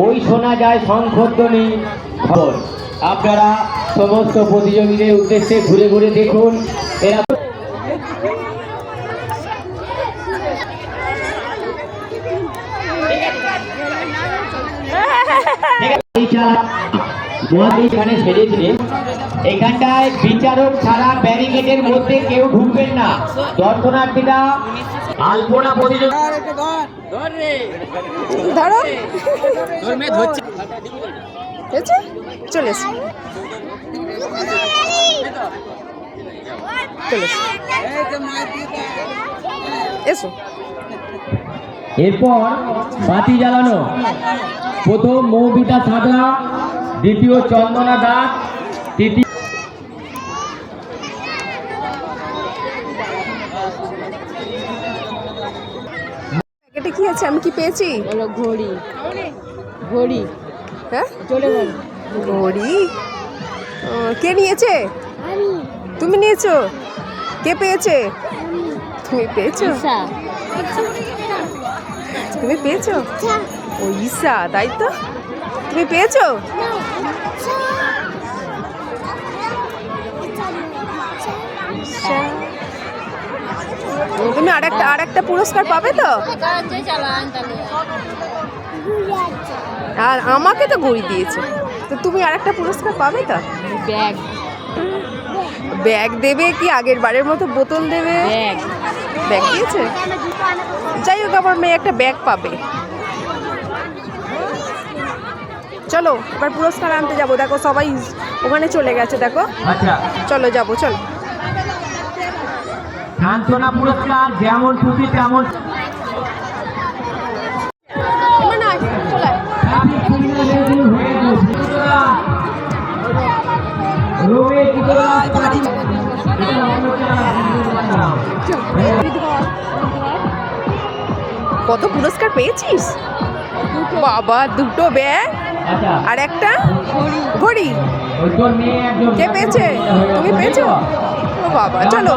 ওই শোনা যায় শঙ্খধ্বনি। খবর আপনারা সমস্ত প্রতিযোগীদের উদ্দেশ্যে ঘুরে ঘুরে দেখুন এরা এখানে সেরেছে। এখানটায় বিচারক ছাড়া ব্যারিকেডের মধ্যে কেউ ঢুকবেন না। দর্শনার্থীরা আলপনা প্রতিযোগিতা চলে এসো। এরপর বাতি জ্বালানো। প্রথম মৌবিতা সাদা, দ্বিতীয় চন্দনা দাস, তৃতীয় এটা কি আছে? আমি কি পেয়েছি? ঘড়ি। ঘড়ি, হ্যাঁ চলে গেল। ঘড়ি কে নিয়েছে? তুমি নিয়েছো? কে পেয়েছে? তুমি পেয়েছো? তুমি পেয়েছো? ও ঈশা, তাই তো? তুমি পেয়েছো? তুমি আরেকটা পুরস্কার পাবে তো? আর আমাকে তো ঘড়ি দিয়েছে, তো তুমি আরেকটা পুরস্কার পাবে তো? ব্যাগ। ব্যাগ দেবে কি আগের বারের মতো বোতল দেবে? ব্যাগ দিয়েছে। যাই হোক, আমার মেয়ে একটা ব্যাগ পাবে। চলো এবার পুরস্কার আনতে যাবো। দেখো সবাই ওখানে চলে গেছে, দেখো। চলো যাবো, চলো। সান্ত্বনা পুরস্কার যেমন খুশি তেমন। কত পুরস্কার পেয়েছিস বাবা? দুটো ব্যাগ আর একটা ঘড়ি। কে পেয়েছে? তুমি পেয়েছো? ও বাবা, চলো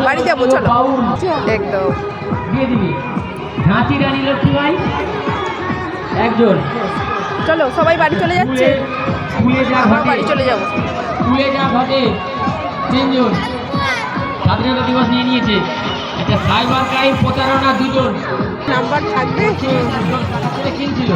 বাড়ি যাবো, চলো। একদম ঝাঁসি রানী লক্ষ্মীবাই একজন। চলো সবাই বাড়ি চলে যাচ্ছে। বাড়ি চলে যাবো। স্কুলে যা ঘটে তিনজন স্বাধীনতা দিবস নিয়ে নিয়েছে। একটা সাইবার ক্রাইম প্রতারণা দুজন নাম্বার থাকবে কিনছিল।